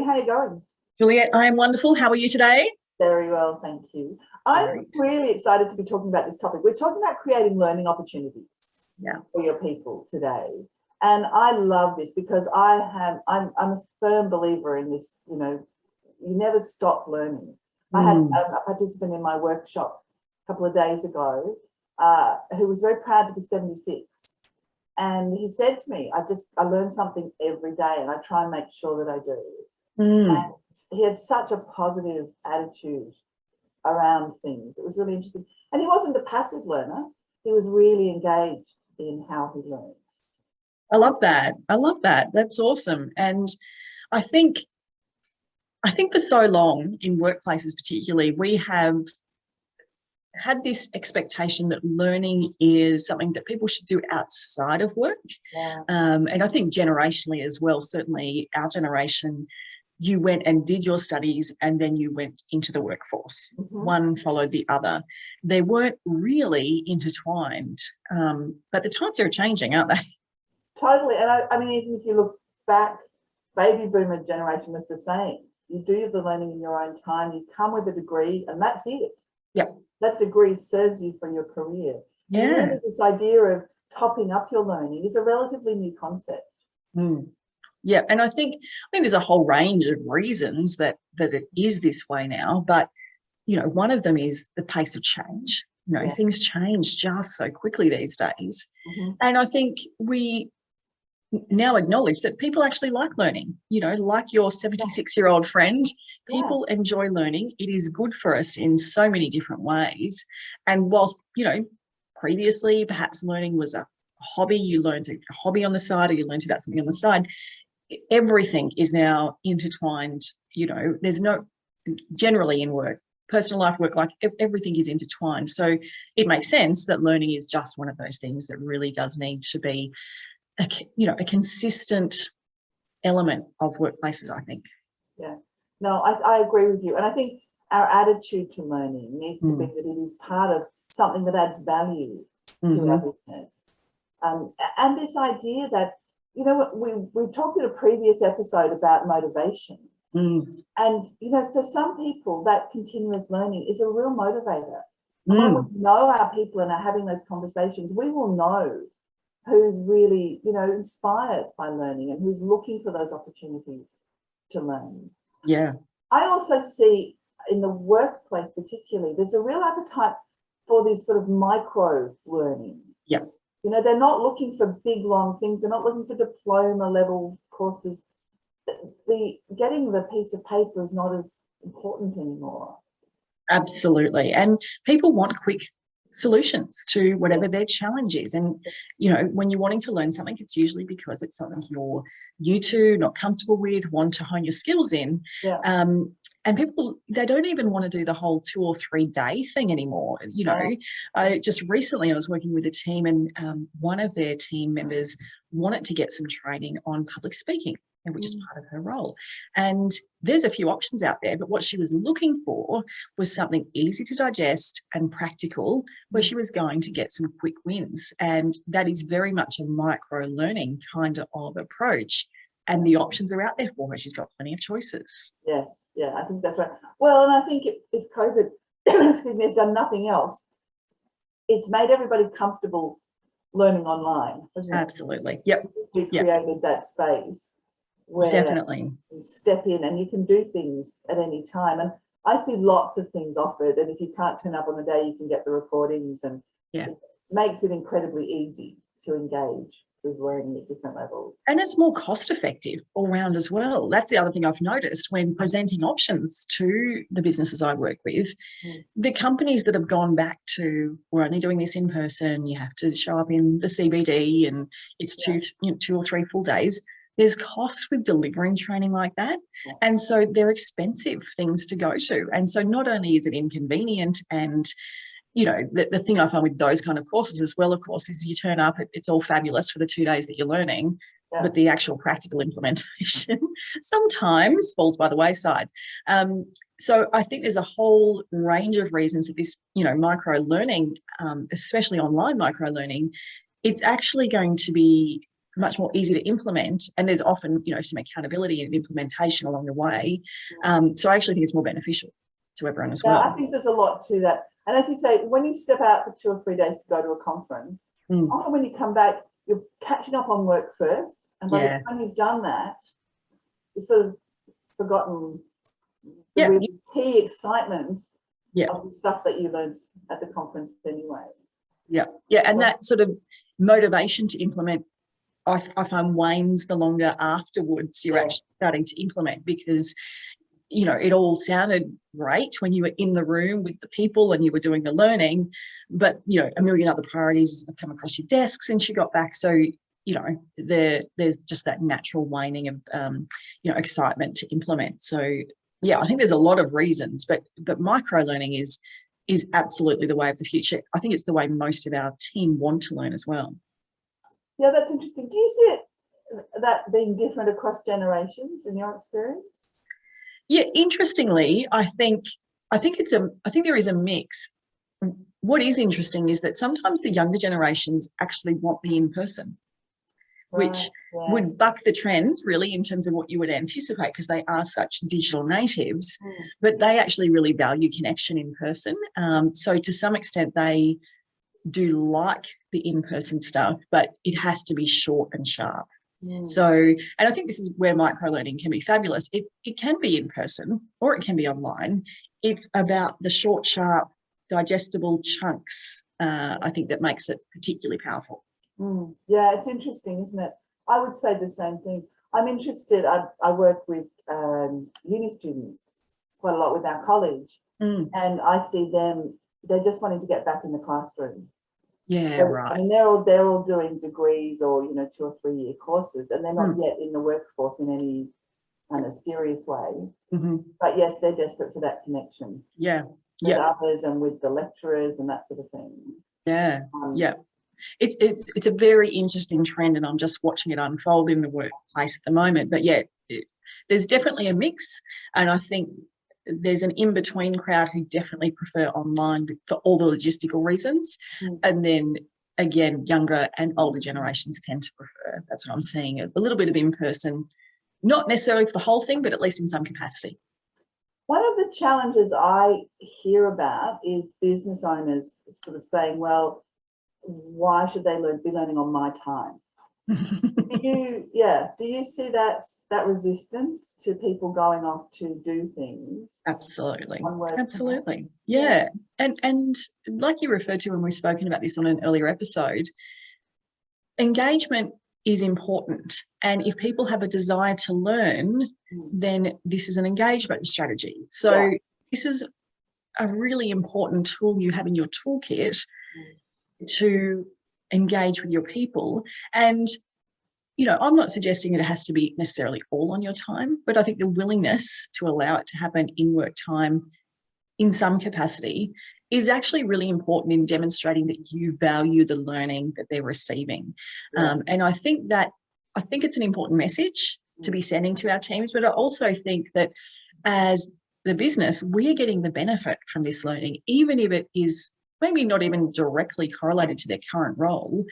how are you going? Juliet, I am wonderful. How are you today? Very well, thank you. I'm really excited to be talking about this topic. We're talking about creating learning opportunities for your people today. And I love this because I'm a firm believer in this, you never stop learning. I had a participant in my workshop a couple of days ago who was very proud to be 76. And he said to me, I learn something every day and I try and make sure that I do. And he had such a positive attitude around things. It was really interesting. And he wasn't a passive learner. He was really engaged in how he learned. I love that. I love that. That's awesome. And I think for so long in workplaces particularly, we have had this expectation that learning is something that people should do outside of work. And I think generationally as well, certainly our generation, you went and did your studies and then you went into the workforce. One followed the other. They weren't really intertwined, but the times are changing, aren't they? Totally. And I mean, even if you look back, baby boomer generation was the same. You do the learning in your own time, you come with a degree and that's it. Yep. That degree serves you for your career. Yeah. And really this idea of topping up your learning is a relatively new concept. Yeah, and I think there's a whole range of reasons that it is this way now, but one of them is the pace of change. Things change just so quickly these days. And I think we now acknowledge that people actually like learning, like your 76-year-old friend. People enjoy learning. It is good for us in so many different ways. And whilst, previously perhaps learning was a hobby, you learned a hobby on the side or you learned about something on the side, everything is now intertwined. There's no, generally in work, personal life, work life, everything is intertwined. So it makes sense that learning is just one of those things that really does need to be a consistent element of workplaces, I think. Yeah, no, I agree with you. And I think our attitude to learning needs to be that it is part of something that adds value to our business. And this idea that, we talked in a previous episode about motivation. And, for some people, that continuous learning is a real motivator. And when we know our people and are having those conversations, we will know who's really, inspired by learning and who's looking for those opportunities to learn. Yeah. I also see in the workplace particularly, there's a real appetite for these sort of micro learnings. Yeah. They're not looking for big, long things. They're not looking for diploma level courses. Getting the piece of paper is not as important anymore. Absolutely. And people want quick solutions to whatever their challenge is. And, when you're wanting to learn something, it's usually because it's something you're new to, not comfortable with, want to hone your skills in. And people, they don't even want to do the whole 2 or 3 day thing anymore. I just recently I was working with a team and one of their team members wanted to get some training on public speaking, which is part of her role. And there's a few options out there, but what she was looking for was something easy to digest and practical where she was going to get some quick wins. And that is very much a micro learning kind of approach. And the options are out there for her. She's got plenty of choices. Yes, yeah, I think that's right. Well, and I think if COVID has done nothing else, it's made everybody comfortable learning online, hasn't it? Absolutely. Yep. We've created that space where definitely you step in and you can do things at any time. And I see lots of things offered. And if you can't turn up on the day, you can get the recordings, and it makes it incredibly easy to engage with learning at different levels. And it's more cost effective all round as well. That's the other thing I've noticed when presenting options to the businesses I work with. The companies that have gone back to, we're only doing this in person, you have to show up in the CBD and it's 2 or 3 full days. There's costs with delivering training like that. And so they're expensive things to go to. And so not only is it inconvenient and the thing I find with those kind of courses as well, of course, is you turn up, it's all fabulous for the 2 days that you're learning, but the actual practical implementation sometimes falls by the wayside. So I think there's a whole range of reasons that this, micro learning, especially online micro learning, it's actually going to be much more easy to implement, and there's often, you know, some accountability and implementation along the way. So I actually think it's more beneficial to everyone as well. I think there's a lot to that. And as you say, when you step out for 2 or 3 days to go to a conference, often when you come back, you're catching up on work first. And by the time you've done that, you've sort of forgotten the really key excitement of the stuff that you learned at the conference anyway. And that sort of motivation to implement, I find, wanes the longer afterwards you're actually starting to implement, because, you know, it all sounded great when you were in the room with the people and you were doing the learning, but, you know, a million other priorities have come across your desk since you got back. So, you know, there's just that natural waning of, you know, excitement to implement. So, yeah, I think there's a lot of reasons, but micro learning is absolutely the way of the future. I think it's the way most of our team want to learn as well. Yeah, that's interesting. Do you see it, that being different across generations in your experience? Yeah, interestingly, I think there is a mix. What is interesting is that sometimes the younger generations actually want the in-person, which would buck the trend really in terms of what you would anticipate, because they are such digital natives, but they actually really value connection in person. So to some extent, they do like the in-person stuff, but it has to be short and sharp. So, and I think this is where microlearning can be fabulous. It can be in person or it can be online. It's about the short, sharp, digestible chunks, I think, that makes it particularly powerful. Yeah, it's interesting, isn't it? I would say the same thing. I'm interested, I work with uni students quite a lot with our college, and I see them, they're just wanting to get back in the classroom. Yeah, so, right. I mean, they're all doing degrees or, you know, 2 or 3 year courses, and they're not yet in the workforce in any kind of serious way. But yes, they're desperate for that connection. With others and with the lecturers and that sort of thing. It's a very interesting trend, and I'm just watching it unfold in the workplace at the moment. But there's definitely a mix, and I think there's an in-between crowd who definitely prefer online for all the logistical reasons. And then again, younger and older generations tend to prefer, that's what I'm seeing, a little bit of in-person, not necessarily for the whole thing, but at least in some capacity. One of the challenges I hear about is business owners sort of saying, well, why should they be learning on my time? Do you see that resistance to people going off to do things? Absolutely. Yeah. And like you referred to when we've spoken about this on an earlier episode, engagement is important. And if people have a desire to learn, then this is an engagement strategy. So this is a really important tool you have in your toolkit to engage with your people. And, you know, I'm not suggesting it has to be necessarily all on your time, but I think the willingness to allow it to happen in work time in some capacity is actually really important in demonstrating that you value the learning that they're receiving. And I think it's an important message to be sending to our teams, but I also think that as the business, we are getting the benefit from this learning, even if it is maybe not even directly correlated to their current role.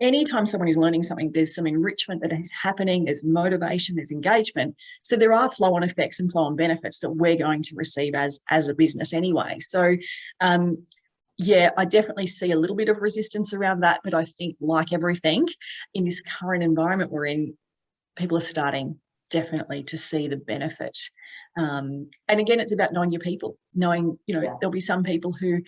Anytime someone is learning something, there's some enrichment that is happening, there's motivation, there's engagement. So there are flow-on effects and flow-on benefits that we're going to receive as a business anyway. So, I definitely see a little bit of resistance around that, but I think, like everything in this current environment we're in, people are starting definitely to see the benefit. And again, it's about knowing your people, knowing, you know, there'll be some people who,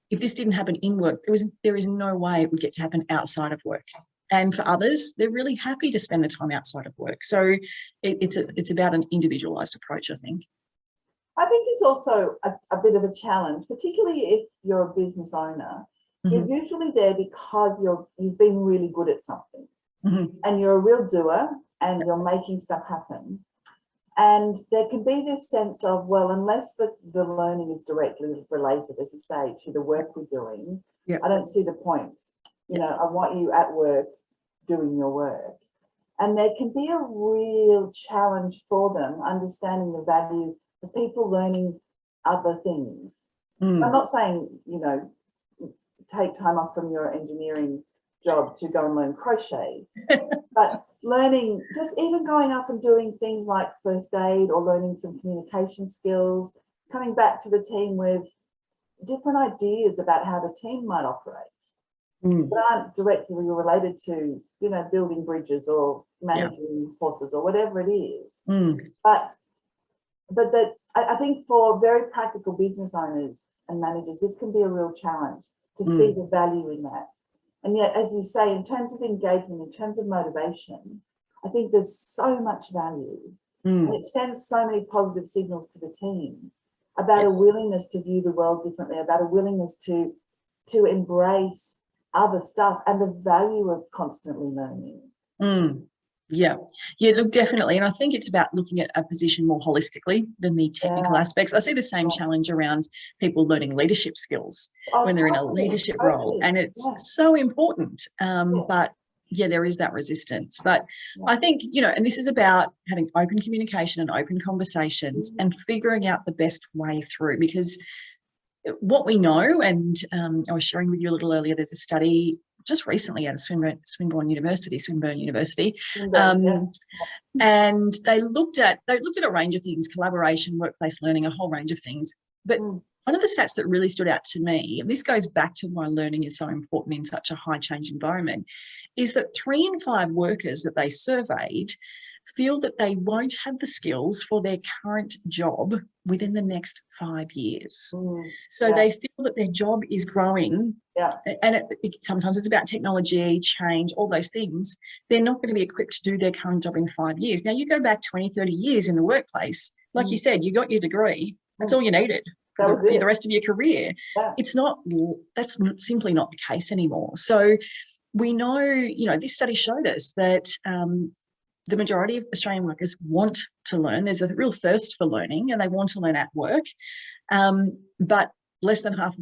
if this didn't happen in work, there is no way it would get to happen outside of work. And for others, they're really happy to spend the time outside of work. So it's about an individualised approach, I think. I think it's also a bit of a challenge, particularly if you're a business owner. You're usually there because you've been really good at something, and you're a real doer, and you're making stuff happen. And there can be this sense of, well, unless the learning is directly related, as you say, to the work we're doing, I don't see the point. You know, I want you at work doing your work. And there can be a real challenge for them understanding the value of people learning other things. I'm not saying, you know, take time off from your engineering job to go and learn crochet. But learning, just even going up and doing things like first aid or learning some communication skills, coming back to the team with different ideas about how the team might operate that aren't directly related to, you know, building bridges or managing horses or whatever it is. But that I think for very practical business owners and managers, this can be a real challenge to see the value in that. And yet, as you say, in terms of engagement, in terms of motivation, I think there's so much value. And it sends so many positive signals to the team about a willingness to view the world differently, about a willingness to embrace other stuff and the value of constantly learning. Yeah, look, definitely. And I think it's about looking at a position more holistically than the technical aspects. I see the same challenge around people learning leadership skills when they're in a leadership role. And it's so important. But there is that resistance. But I think, you know, and this is about having open communication and open conversations and figuring out the best way through, because what we know, and I was sharing with you a little earlier, there's a study just recently out of Swinburne University, and they looked at a range of things: collaboration, workplace learning, a whole range of things. But one of the stats that really stood out to me, and this goes back to why learning is so important in such a high change environment, is that 3 in 5 workers that they surveyed feel that they won't have the skills for their current job within the next 5 years. So they feel that their job is growing, and sometimes it's about technology, change, all those things. They're not going to be equipped to do their current job in 5 years. Now, you go back 20, 30 years in the workplace, like you said, you got your degree, that's all you needed for the rest of your career. That's simply not the case anymore. So we know, you know, this study showed us that the majority of Australian workers want to learn. There's a real thirst for learning and they want to learn at work. But less than half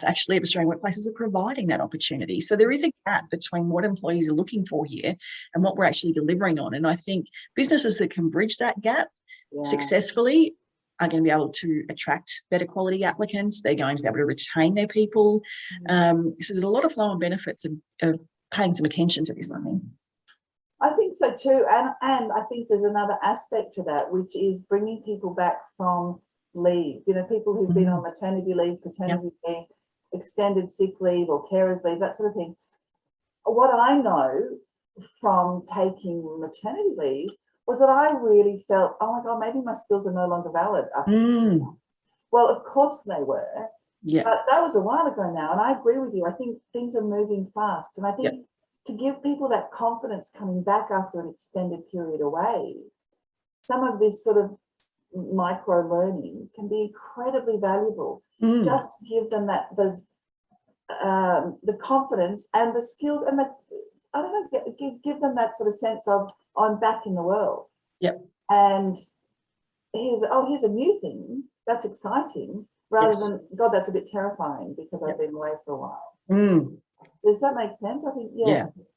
actually of Australian workplaces are providing that opportunity. So there is a gap between what employees are looking for here and what we're actually delivering on. And I think businesses that can bridge that gap successfully are going to be able to attract better quality applicants. They're going to be able to retain their people. So there's a lot of flow and benefits of paying some attention to this, I think. I think so too, and I think there's another aspect to that, which is bringing people back from leave. You know, people who've been on maternity leave, paternity leave, extended sick leave or carers leave, that sort of thing. What I know from taking maternity leave was that I really felt, oh my God, maybe my skills are no longer valid after Well, of course they were, but that was a while ago now, and I agree with you. I think things are moving fast, and I think to give people that confidence coming back after an extended period away, some of this sort of micro learning can be incredibly valuable. Just give them the confidence and the skills, and I don't know, give them that sort of sense of, I'm back in the world. And here's a new thing that's exciting, rather than, God, that's a bit terrifying because I've been away for a while. Does that make sense? I think,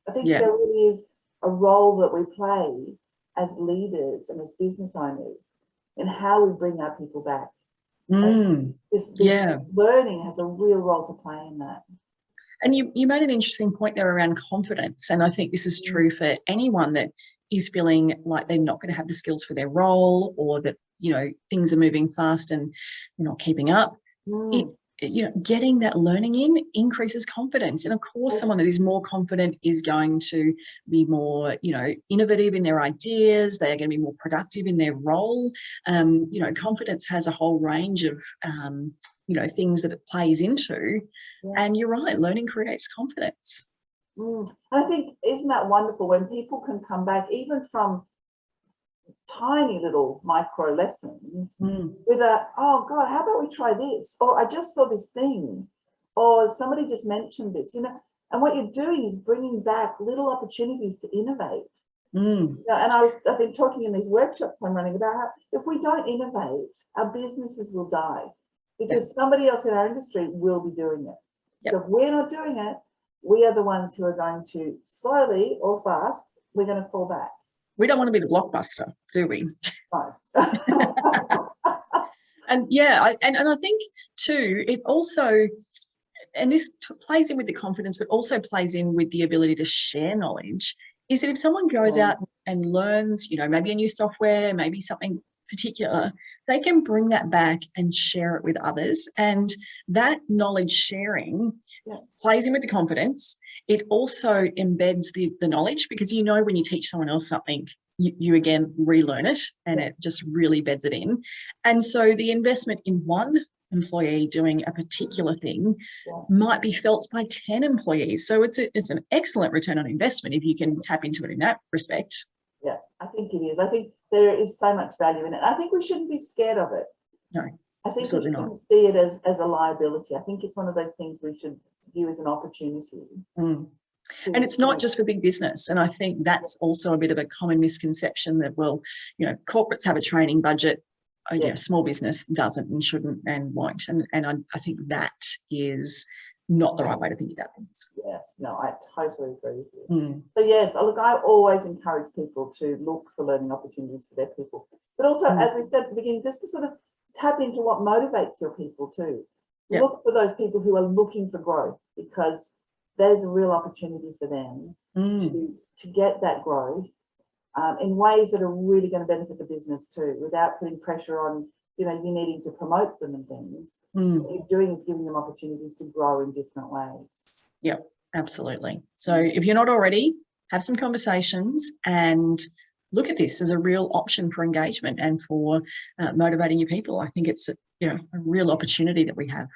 I think there really is a role that we play as leaders and as business owners in how we bring our people back. This learning has a real role to play in that. And you made an interesting point there around confidence. And I think this is true for anyone that is feeling like they're not going to have the skills for their role, or that, you know, things are moving fast and they're not keeping up. Getting that learning in increases confidence. And of course, someone that is more confident is going to be more, you know, innovative in their ideas. They are going to be more productive in their role. Confidence has a whole range of, things that it plays into. And you're right, learning creates confidence. I think, isn't that wonderful when people can come back, even from tiny little micro lessons, with oh God, how about we try this? Or I just saw this thing, or somebody just mentioned this, and what you're doing is bringing back little opportunities to innovate. And I've been talking in these workshops I'm running about how if we don't innovate, our businesses will die because somebody else in our industry will be doing it. So if we're not doing it, we are the ones who are going to slowly or fast, we're going to fall back. We don't want to be the blockbuster, do we? Right. And I think too, it also, and this plays in with the confidence, but also plays in with the ability to share knowledge, is that if someone goes out and learns, you know, maybe a new software, maybe something particular, they can bring that back and share it with others. And that knowledge sharing plays in with the confidence. It also embeds the knowledge, because, you know, when you teach someone else something, you again relearn it, and it just really beds it in. And so the investment in one employee doing a particular thing might be felt by 10 employees. So it's an excellent return on investment if you can tap into it in that respect. Yeah, I think it is. I think there is so much value in it. I think we shouldn't be scared of it. No, I think absolutely we shouldn't see it as a liability. I think it's one of those things we should view as an opportunity. And it's not just for big business. And I think that's also a bit of a common misconception that, well, you know, corporates have a training budget. You know, small business doesn't and shouldn't and won't. And I think that is not the right way to think about things. Yeah, no, I totally agree with you. So yes, look, I always encourage people to look for learning opportunities for their people. But also, as we said at the beginning, just to sort of tap into what motivates your people too. Look for those people who are looking for growth, because there's a real opportunity for them to get that growth in ways that are really going to benefit the business too, without putting pressure on, you know, you needing to promote them and things. What you're doing is giving them opportunities to grow in different ways. Yeah, absolutely. So if you're not already, have some conversations and look at this as a real option for engagement and for motivating your people. I think it's a real opportunity that we have.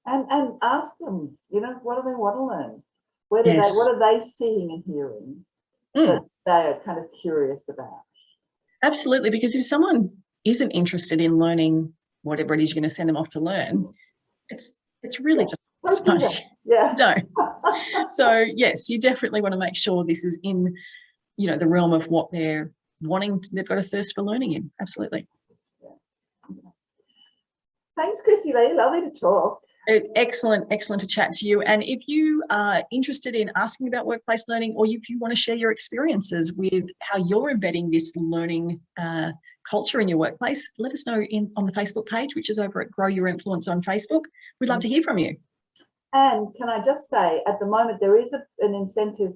And ask them, you know, what do they want to learn? What are they seeing and hearing that they are kind of curious about? Absolutely, because if someone isn't interested in learning whatever it is you're going to send them off to learn, it's really just funny. No. So yes, you definitely want to make sure this is in, you know, the realm of what they're wanting. They've got a thirst for learning in. Absolutely. Thanks, Chrissy Lee. Lovely to talk. Excellent to chat to you. And if you are interested in asking about workplace learning, or if you want to share your experiences with how you're embedding this learning culture in your workplace, let us know on the Facebook page, which is over at Grow Your Influence on Facebook. We'd love to hear from you. And can I just say, at the moment, there is an incentive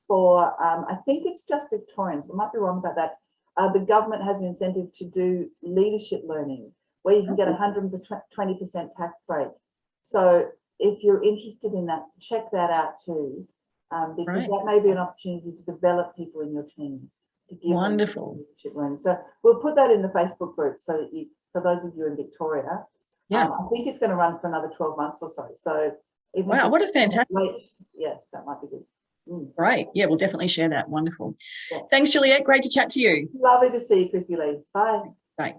for, I think it's just Victorians, I might be wrong about that. The government has an incentive to do leadership learning, where you can get 120% tax break. So if you're interested in that, check that out too, because that may be an opportunity to develop people in your team. To give Wonderful. Leadership learning. So we'll put that in the Facebook group so that for those of you in Victoria, I think it's going to run for another 12 months or so. So wow, what a fantastic. That might be good. Great. Yeah, we'll definitely share that. Wonderful. Thanks, Juliette. Great to chat to you. Lovely to see you, Chrissy Lee. Bye. Bye.